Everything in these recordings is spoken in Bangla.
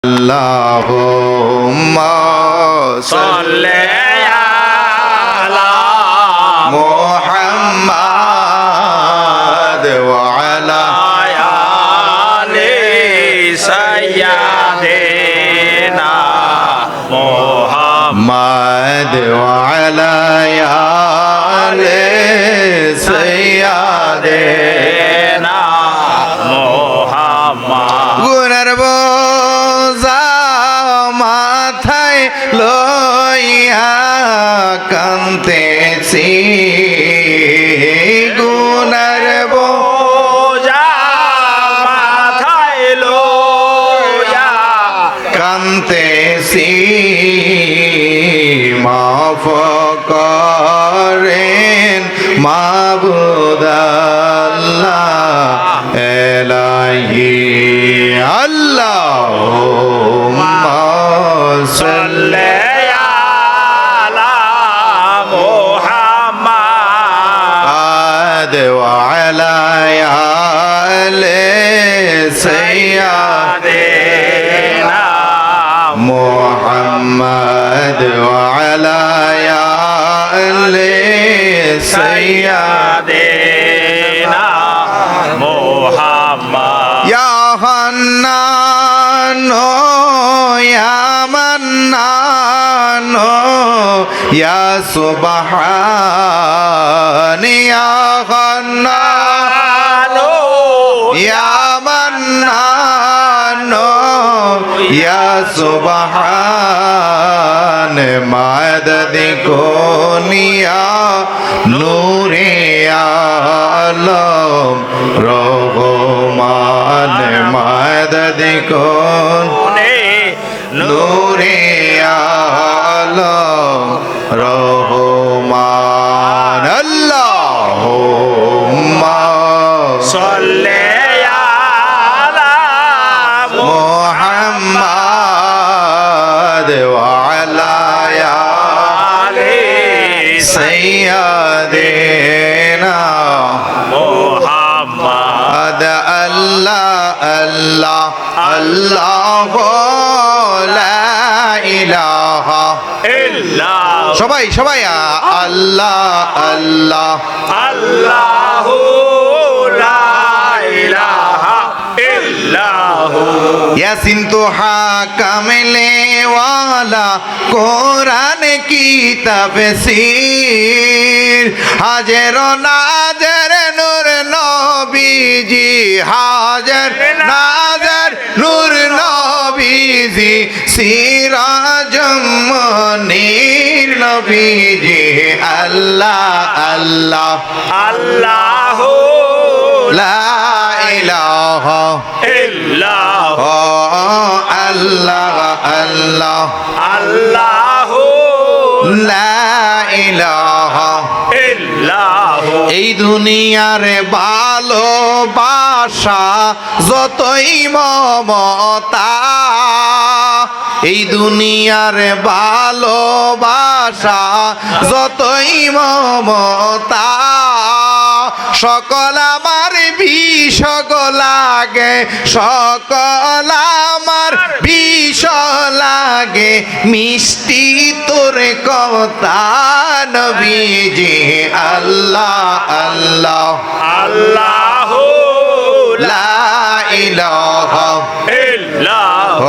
Allahumma salli ala Muhammad wa ala ali sayyidina Muhammad wa ala ali sayyidina Muhammad গুনার বোঝা মাথায় লইয়া কান্দেছি গুনার বোঝা মাথায় লইয়া কান্দেছি মাফ করেন মাবুদ আল্লাহ এলাহি আল্লাহুম্মা সাল্লি আলা মুহাম্মাদ ওয়া আলা আলি সাইয়্যিদিনা মুহাম্মাদ ওয়া আলা আলি সাইয়্যিদিনা মুহাম্মদ ইয়া হান্নান ইয়া মান্নান ইয়া সুবহান ইয়া হান্নান ইয়া মান্নান ইয়া সুবহান মাদদ কোনিয়া নূরে আলম রহমান মাদদ কোন নূরে আলম রহমান আল্লাহুম্মা সাল্লি আলা মুহাম্মাদ ওয়া আলা আলি সাইয়্যিদিনা মুহাম্মদ আল্লাহ আল্লাহ আল্লাহু লা ইলাহা ইল্লাল্লাহ সবাই সবাই আল্লাহ আল্লাহ আল্লাহু লা ইলাহা ইল্লাহু ইয়াসিন তোহা কামলে ওয়ালা কোরআন কিতাব সির হাজর নাজর নূর নবীজি হাজর নাজর নূর নবীজি সিরাজ মুনীর নবীজি আল্লাহ আল্লাহ আল্লাহু লা ইলাহা ইল্লাল্লাহ আল্লাহ আল্লাহ আল্লাহু লা ইলাহা ইল্লাল্লাহ এই দুনিয়ার ভালোবাসা যতই মমতা এই দুনিয়ার ভালোবাসা যতই মমতা সকল আমার বিষগ লাগে সকল আমার বিষ লাগে মিষ্টি তোর কথা নবীজি আল্লাহ আল্লাহ আল্লাহু লা ইলাহা ইল্লাল্লাহ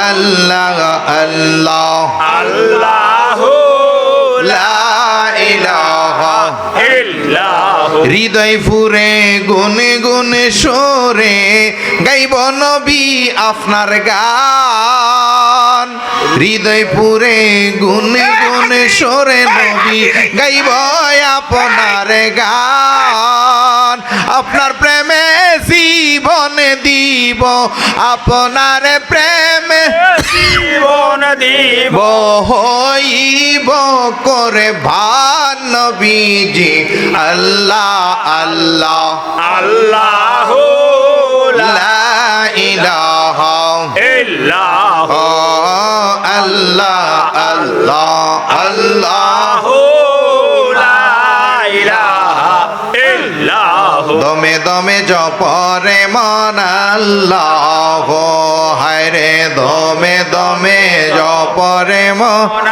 আল্লাহ আল্লাহ আল্লাহু লা ইলাহা ইল্লাল্লাহ হৃদয় ফুরে গুনে গুনে সুরে গাইব নবী আপনার গান হৃদয় ফুরে গুনে গুনে সুরে নবী গাইব আপনার গান আপনার প্রেমে জীবন দিব আপনার প্রেমে জীবন দিব হইব করে ভান নবীজি আল্লাহ আল্লাহ আল্লাহু লা ইলাহা ইল্লাল্লাহ আল্লাহ আল্লাহ আল্লাহু লা ইলাহা ইল্লাল্লাহ দমে দমে জপরে মন আল্লাহ হায় রে দমে দমে জপরে মন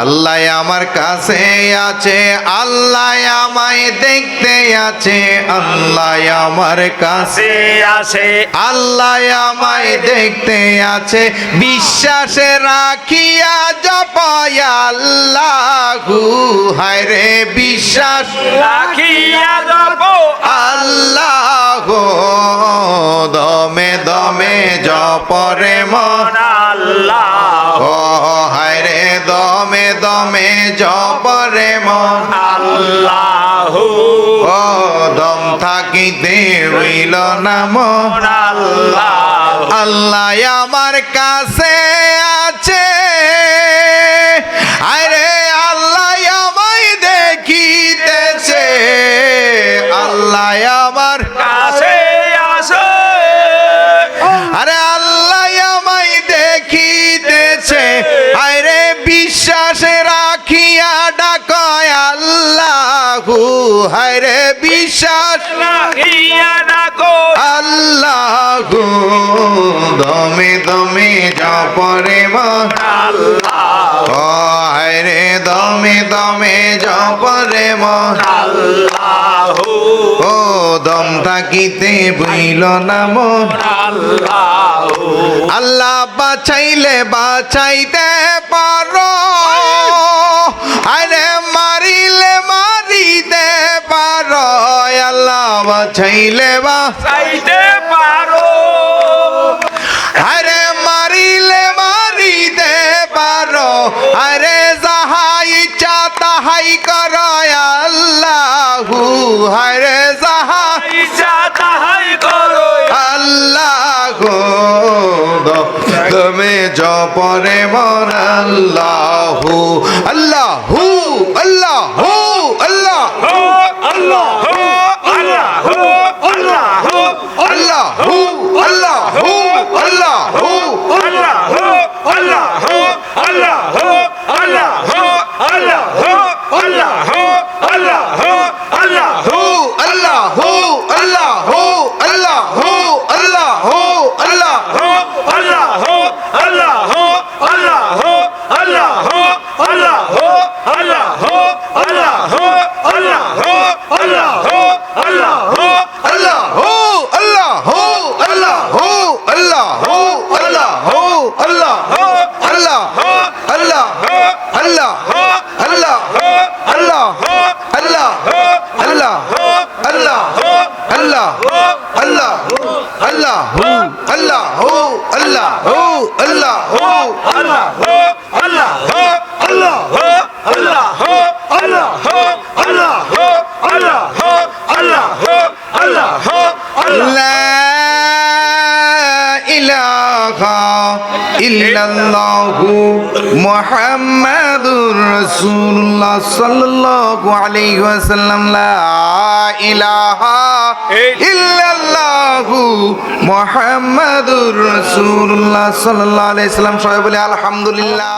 আল্লাহ আমার কাছে আছে আল্লাহ আমায় দেখতে আছে আল্লাহ আমার কাছে আছে আল্লাহ আমায় দেখতে আছে বিশ্বাসে রাখিয়া জপায় আল্লাহু হায় রে বিশ্বাস রাখিয়া যাব আল্লাহ দমে দমে জপরে মন আল্লাহ ও হায় রে দমে দমে জপরে মন আল্লাহ ও দম থাকিতে হইল না মন আল্লাহ আল্লাহ আমার কাছে আছে আরে আল্লাহ আমায় দেখিতেছে আল্লাহ আমার কাছে আসে আরে আল্লাহ আমায় দেখিতেছে আরে বিশ্বাসে রাখিয়া ডাকয় আল্লাহু হায়রে বিশ্বাস রাখিয়া ডাকো আল্লাহু দমে দমে জপরে মন আল্লাহ ও হায়রে দমে দমে জপরে মন আল্লাহ ও দম থাকিতে বইল না মন আল্লাহ আল্লাহ বাঁচাইলে বাঁচাইতে পারো আরে মারিলে মারিতে পারো আল্লাহ বাঁচাইলে চাইতে পারো আরে মারিলে মারিতে পারো আরে যাহাই ইচ্ছা তাহাই করো আল্লাহু হায়রে যাহা ইচ্ছা তাহাই করো আল্লাহু তুমি জপরে মন আল্লাহু আল্লাহু আল্লাহু আল্লাহ আল্লাহ আল্লাহ আল্লাহ আল্লাহু আল্লাহু আল্লাহু আল্লাহু আল্লাহু আল্লাহু আল্লাহু আল্লাহু আল্লাহ আল্লাহু আল্লাহু আল্লাহু আল্লাহু আল্লাহু আল্লাহ আল্লাহ আল্লাহ আল্লাহ আল্লাহ আল্লাহ আল্লাহ আল্লাহ আল্লাহ আল্লাহ আল্লাহ আল্লাহু আল্লাহু আল্লাহু লা ইলাহা ইল্লাল্লাহু মুহাম্মাদুর রাসূলুল্লাহ সাল্লাল্লাহু আলাইহি ওয়াসাল্লাম লা ইলাহা ইল্লাল্লাহু মুহাম্মাদুর রাসূলুল্লাহ সাল্লাল্লাহু আলাইহি ওয়াসাল্লাম সবাই বলে আলহামদুলিল্লাহ।